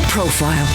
Profile.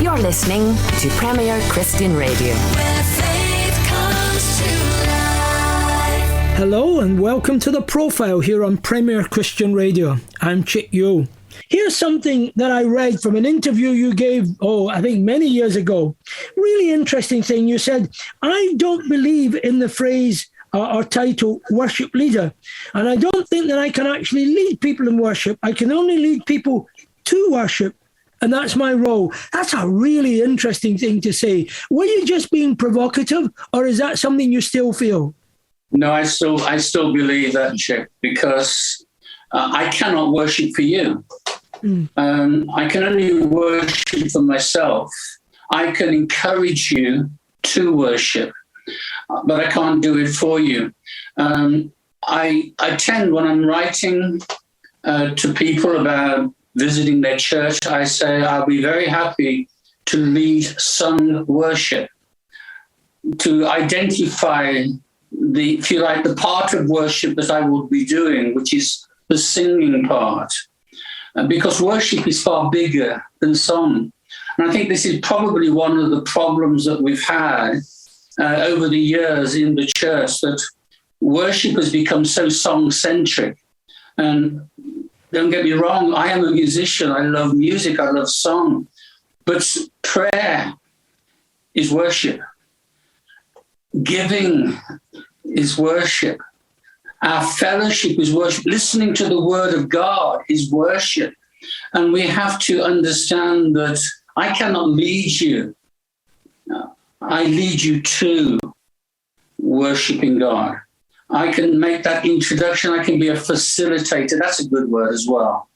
You're listening to Premier Christian Radio. Where faith comes to life. Hello and welcome to The Profile here on Premier Christian Radio. I'm Chick Yo. Here's something that I read from an interview you gave, I think many years ago. Really interesting thing. You said, I don't believe in the phrase or title worship leader. And I don't think that I can actually lead people in worship. I can only lead people to worship. And that's my role. That's a really interesting thing to say. Were you just being provocative, or is that something you still feel? No, I still believe that, Chick, because I cannot worship for you. I can only worship for myself. I can encourage you to worship, but I can't do it for you. I tend, when I'm writing to people about visiting their church, I say I'll be very happy to lead sung worship, to identify the part of worship that I will be doing, which is the singing part, because worship is far bigger than song. And I think this is probably one of the problems that we've had over the years in the church, that worship has become so song-centric. And don't get me wrong, I am a musician. I love music. I love song. But prayer is worship. Giving is worship. Our fellowship is worship. Listening to the word of God is worship. And we have to understand that I cannot lead you. I lead you to worshiping God. I can make that introduction. I can be a facilitator. That's a good word as well.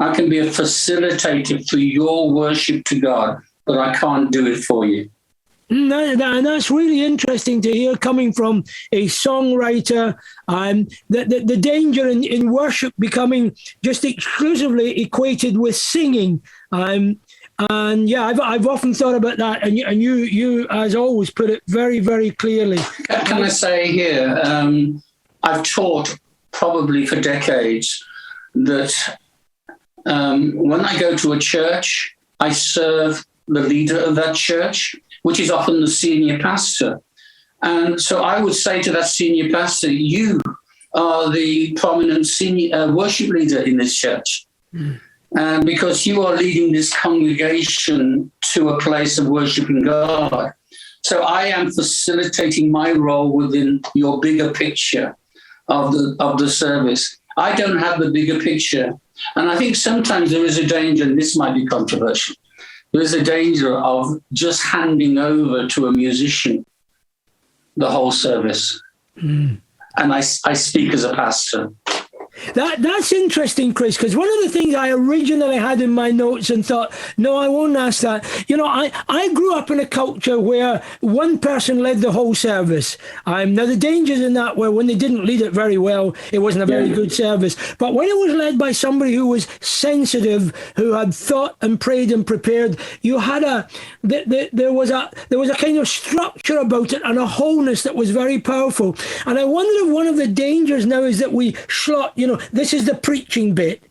I can be a facilitator for your worship to God, but I can't do it for you. And that's really interesting to hear coming from a songwriter. The danger in worship becoming just exclusively equated with singing. And yeah, I've often thought about that, and you as always put it very, very clearly. Can I say here, I've taught probably for decades that when I go to a church, I serve the leader of that church, which is often the senior pastor. And so I would say to that senior pastor, you are the prominent senior worship leader in this church. And because you are leading this congregation to a place of worshiping God. So I am facilitating my role within your bigger picture of the service. I don't have the bigger picture. And I think sometimes there is a danger, and this might be controversial, there is a danger of just handing over to a musician the whole service. And I speak as a pastor. That's interesting, Chris, because one of the things I originally had in my notes and thought, no, I won't ask that. You know, I grew up in a culture where one person led the whole service. Now, the dangers in that were when they didn't lead it very well, it wasn't a very good service. But when it was led by somebody who was sensitive, who had thought and prayed and prepared, you had there was a kind of structure about it and a wholeness that was very powerful. And I wonder if one of the dangers now is that we slot, this is the preaching bit.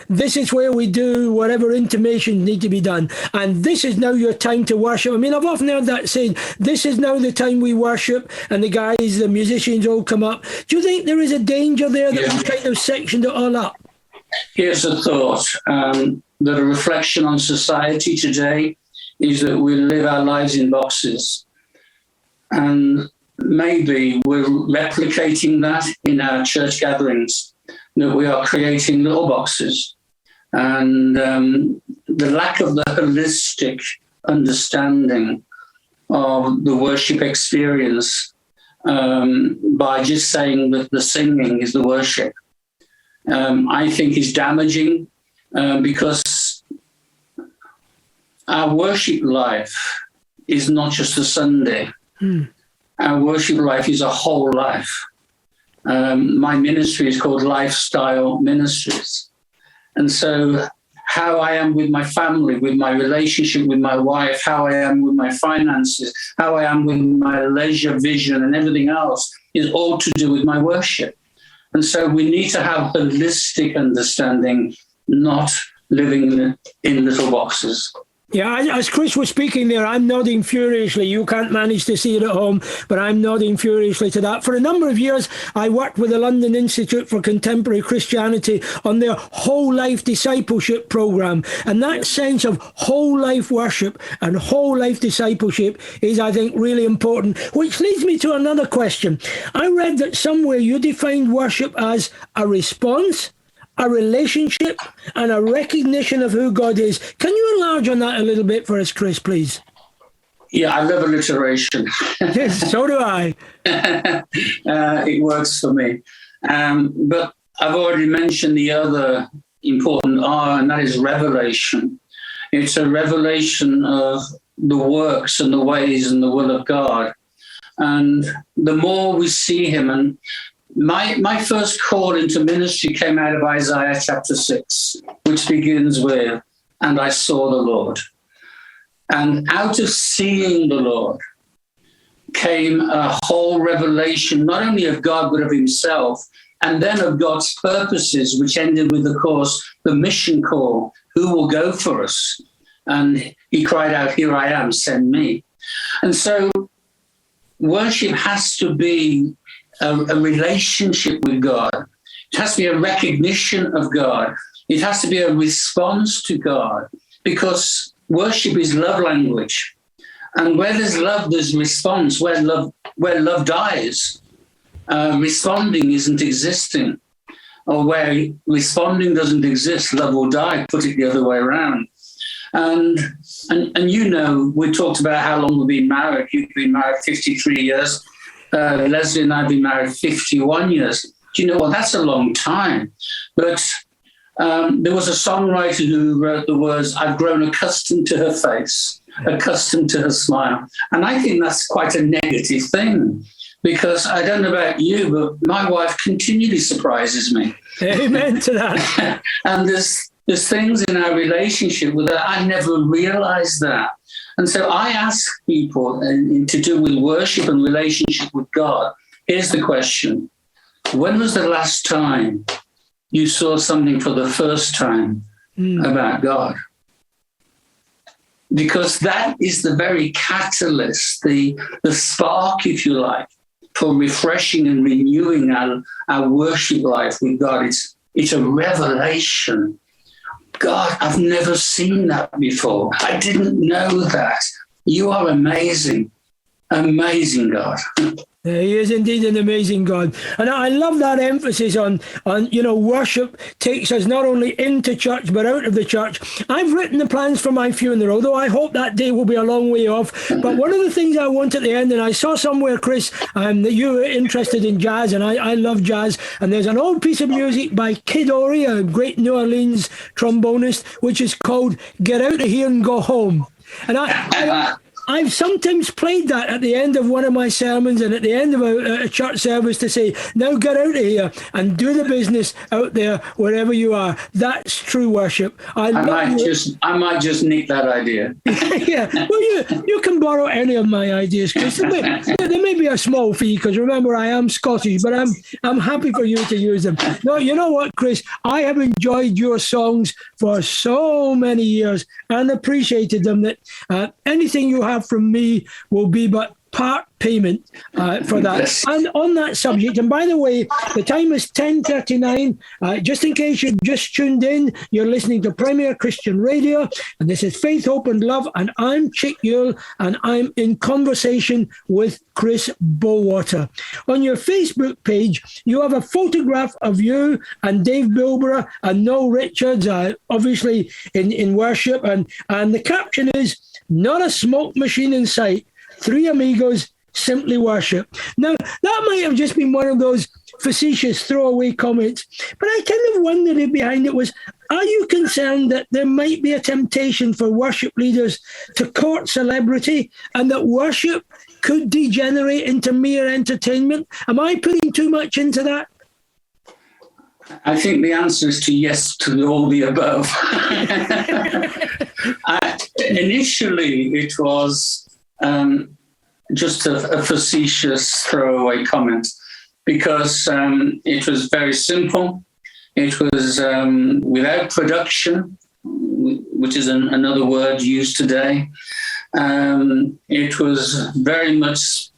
This is where we do whatever intimations need to be done. And this is now your time to worship. I mean, I've often heard that saying, this is now the time we worship, and the musicians all come up. Do you think there is a danger there that we kind of sectioned it all up? Here's a thought, that a reflection on society today is that we live our lives in boxes. And maybe we're replicating that in our church gatherings, that we are creating little boxes. And the lack of the holistic understanding of the worship experience by just saying that the singing is the worship, I think is damaging, because our worship life is not just a Sunday. Our worship life is a whole life. My ministry is called Lifestyle Ministries. And so how I am with my family, with my relationship with my wife, how I am with my finances, how I am with my leisure vision and everything else is all to do with my worship. And so we need to have holistic understanding, not living in little boxes. Yeah, as Chris was speaking there, I'm nodding furiously. You can't manage to see it at home, but I'm nodding furiously to that. For a number of years, I worked with the London Institute for Contemporary Christianity on their whole life discipleship program. And that sense of whole life worship and whole life discipleship is, I think, really important. Which leads me to another question. I read that somewhere you defined worship as a response, a relationship, and a recognition of who God is. Can you enlarge on that a little bit for us, Chris, please? Yeah, I love alliteration. Yes, so do I. It works for me. But I've already mentioned the other important R, and that is revelation. It's a revelation of the works and the ways and the will of God. And the more we see him, and my first call into ministry came out of Isaiah chapter 6, which begins with, "And I saw the Lord." And out of seeing the Lord came a whole revelation, not only of God, but of himself, and then of God's purposes, which ended with, of course, the mission call, who will go for us? And he cried out, "Here I am, send me." And so worship has to be a relationship with God. It has to be a recognition of God. It has to be a response to God, because worship is love language. And where there's love, there's response. Where love dies, responding isn't existing. Or where responding doesn't exist, love will die. Put it the other way around. And you know, we talked about how long we've been married. You've been married 53 years. Leslie and I have been married 51 years. Do you know what? That's a long time. But there was a songwriter who wrote the words, "I've grown accustomed to her face, accustomed to her smile." And I think that's quite a negative thing, because I don't know about you, but my wife continually surprises me. Amen to that. And there's things in our relationship with her, I never realized that. And so I ask people to do with worship and relationship with God. Here's the question. When was the last time you saw something for the first time about God? Because that is the very catalyst, the spark, if you like, for refreshing and renewing our worship life with God. It's a revelation. God, I've never seen that before. I didn't know that. You are amazing. Amazing, God. He is indeed an amazing God. And I love that emphasis on worship takes us not only into church, but out of the church. I've written the plans for my funeral, though I hope that day will be a long way off. But one of the things I want at the end, and I saw somewhere, Chris, that you were interested in jazz, and I love jazz. And there's an old piece of music by Kid Ory, a great New Orleans trombonist, which is called "Get Out of Here and Go Home." And I've sometimes played that at the end of one of my sermons and at the end of a church service to say, now get out of here and do the business out there wherever you are. That's true worship. I might just nick that idea. Yeah, well, you can borrow any of my ideas, Chris. There may be a small fee, because remember, I am Scottish, but I'm happy for you to use them. No, you know what, Chris? I have enjoyed your songs for so many years and appreciated them, that anything you have from me will be but part payment for that. Yes. And on that subject, and by the way, the time is 10:39. Just in case you've just tuned in, you're listening to Premier Christian Radio, and this is Faith, Hope and Love, and I'm Chick Yule, and I'm in conversation with Chris Bowater. On your Facebook page, you have a photograph of you and Dave Bilborough and Noel Richards, obviously in worship, and the caption is, "Not a smoke machine in sight. Three amigos, simply worship." Now, that might have just been one of those facetious throwaway comments, but I kind of wondered if behind it was, are you concerned that there might be a temptation for worship leaders to court celebrity and that worship could degenerate into mere entertainment? Am I putting too much into that? I think the answer is yes to all the above. Initially, it was just a facetious throwaway comment. because it was very simple. It was without production, which is another word used today. It was very much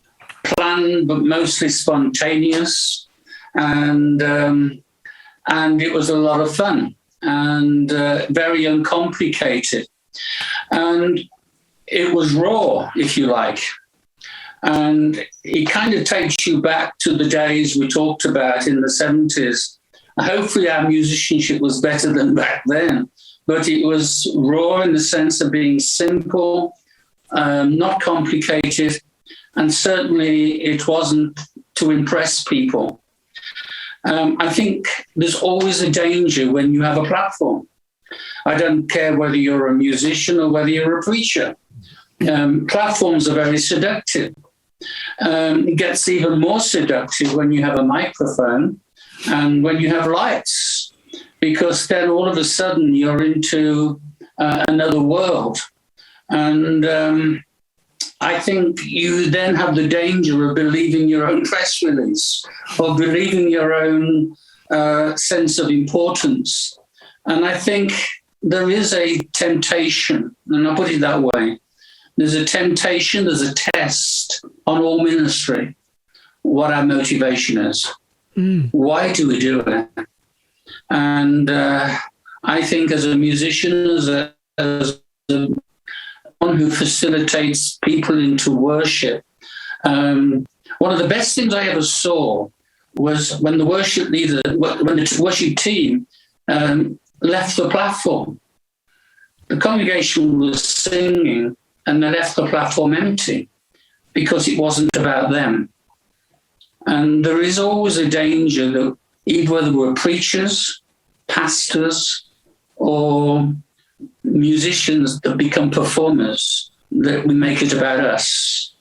planned, but mostly spontaneous, and it was a lot of fun and very uncomplicated, and it was raw, if you like. And it kind of takes you back to the days we talked about in the 70s. Hopefully our musicianship was better than back then, but it was raw in the sense of being simple, not complicated, and certainly it wasn't to impress people. I think there's always a danger when you have a platform. I don't care whether you're a musician or whether you're a preacher. Platforms are very seductive. It gets even more seductive when you have a microphone and when you have lights, because then all of a sudden you're into another world. And I think you then have the danger of believing your own press release or believing your own sense of importance. And I think there is a temptation, and I'll put it that way. There's a temptation, there's a test on all ministry, what our motivation is. Why do we do it? And I think as a musician, as one who facilitates people into worship, one of the best things I ever saw was when the worship leader, when the worship team left the platform. The congregation was singing and they left the platform empty because it wasn't about them. And there is always a danger that either whether we're preachers, pastors, or musicians that become performers, that we make it about us.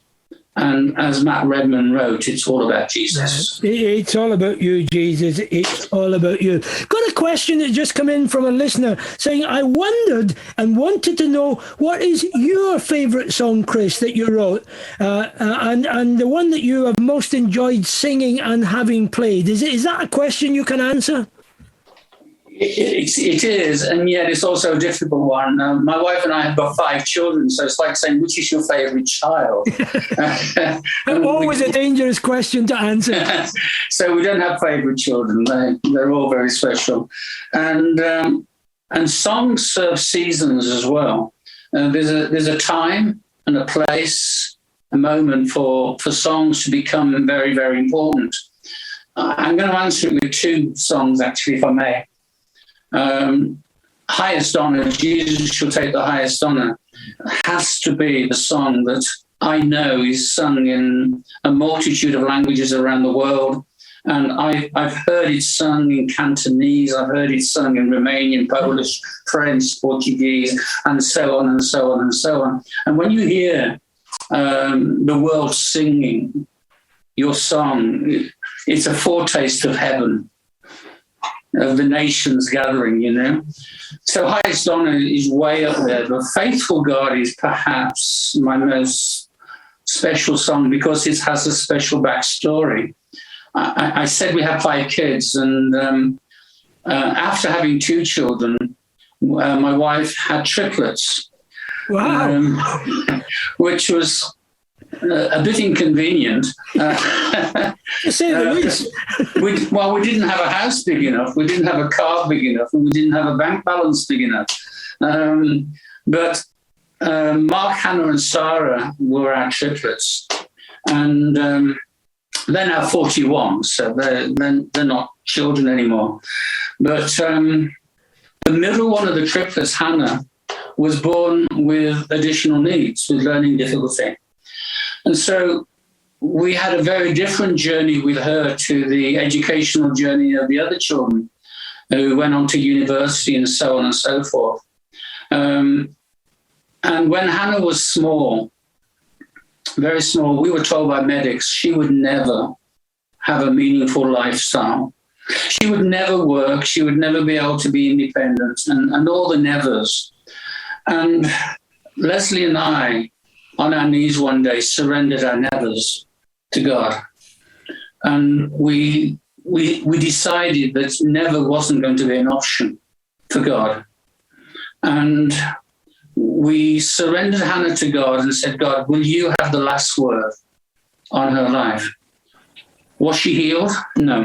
And as Matt Redman wrote, it's all about Jesus. It's all about you, Jesus. It's all about you. Got a question that just come in from a listener saying, I wondered and wanted to know, what is your favourite song, Chris, that you wrote? And the one that you have most enjoyed singing and having played. Is that a question you can answer? It is, and yet it's also a difficult one. My wife and I have got 5 children, so it's like saying, which is your favourite child? Always a dangerous question to answer. So we don't have favourite children. They're all very special. And songs serve seasons as well. There's a time and a place, a moment for songs to become very, very important. I'm going to answer it with 2 songs, actually, if I may. Highest Honor, Jesus Shall Take the Highest Honor, has to be the song that I know is sung in a multitude of languages around the world. And I've heard it sung in Cantonese, I've heard it sung in Romanian, Polish, French, Portuguese, and so on and so on and so on. And when you hear the world singing your song, it's a foretaste of heaven, of the nations gathering, you know. So Highest Honor is way up there. But Faithful God is perhaps my most special song because it has a special backstory. I said we have 5 kids, and after having 2 children, my wife had triplets. Wow. Which was a bit inconvenient. To say the least. We didn't have a house big enough, we didn't have a car big enough, and we didn't have a bank balance big enough. But Mark, Hannah, and Sarah were our triplets. And they're now 41, so they're not children anymore. But the middle one of the triplets, Hannah, was born with additional needs, with learning difficulty. And so we had a very different journey with her to the educational journey of the other children who went on to university and so on and so forth. And when Hannah was small, very small, we were told by medics she would never have a meaningful lifestyle. She would never work. She would never be able to be independent, and all the nevers. And Leslie and I, on our knees one day, surrendered our nevers to God. And we decided that never wasn't going to be an option for God. And we surrendered Hannah to God and said, God, will you have the last word on her life? Was she healed? No.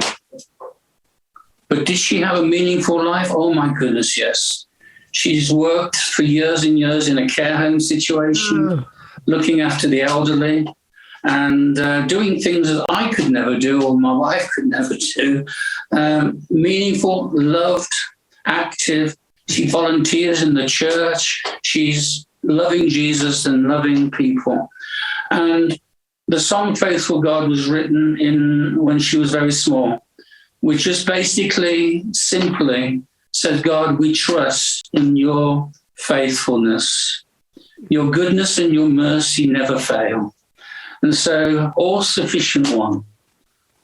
But did she have a meaningful life? Oh, my goodness, yes. She's worked for years and years in a care home situation, looking after the elderly, and doing things that I could never do or my wife could never do. Meaningful, loved, active. She volunteers in the church. She's loving Jesus and loving people. And the song Faithful God was written when she was very small, which just basically, simply said, God, we trust in your faithfulness. Your goodness and your mercy never fail. And so, all-sufficient one,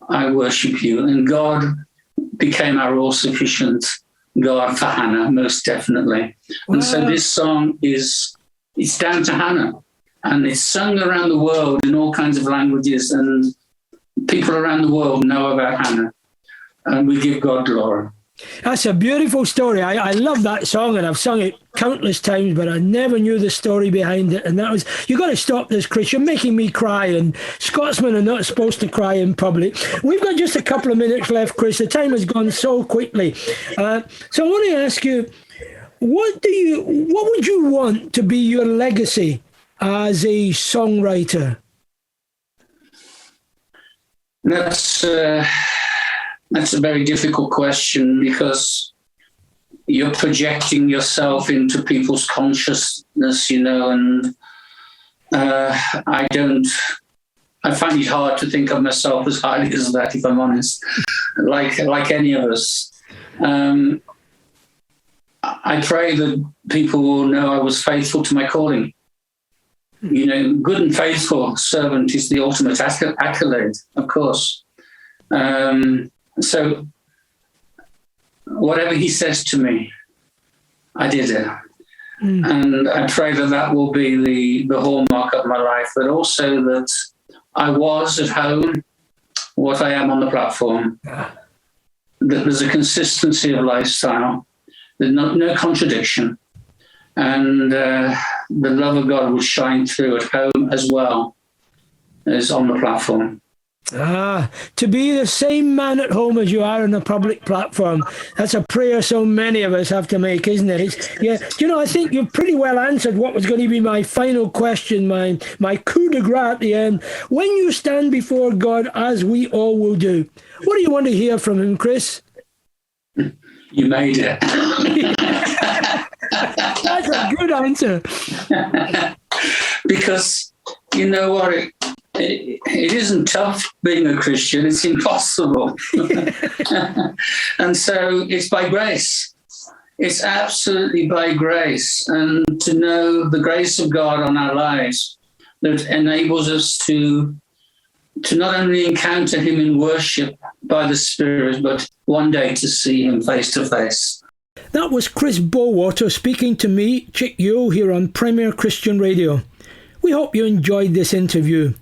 I worship you. And God became our all-sufficient God for Hannah, most definitely. Wow. And so this song it's down to Hannah. And it's sung around the world in all kinds of languages. And people around the world know about Hannah. And we give God glory. That's a beautiful story. I love that song, and I've sung it countless times, but I never knew the story behind it. And that was, you got to stop this, Chris. You're making me cry, and Scotsmen are not supposed to cry in public. We've got just a couple of minutes left, Chris. The time has gone so quickly. So I want to ask you, what would you want to be your legacy as a songwriter? That's a very difficult question, because you're projecting yourself into people's consciousness, and I find it hard to think of myself as highly as that, if I'm honest, like any of us. I pray that people will know I was faithful to my calling. Good and faithful servant is the ultimate accolade, of course. So whatever he says to me, I did it. And I pray that will be the hallmark of my life, but also that I was at home what I am on the platform, that there's a consistency of lifestyle, there's no contradiction, and the love of God will shine through at home as well as on the platform. To be the same man at home as you are on a public platform. That's a prayer so many of us have to make, isn't it? I think you've pretty well answered what was going to be my final question, my coup de grace at the end. When you stand before God, as we all will do, what do you want to hear from him, Chris? You made it. That's a good answer. Because you know what? It isn't tough being a Christian. It's impossible. And so it's by grace. It's absolutely by grace. And to know the grace of God on our lives that enables us to not only encounter him in worship by the Spirit, but one day to see him face to face. That was Chris Bowater speaking to me, Chick Yule, here on Premier Christian Radio. We hope you enjoyed this interview.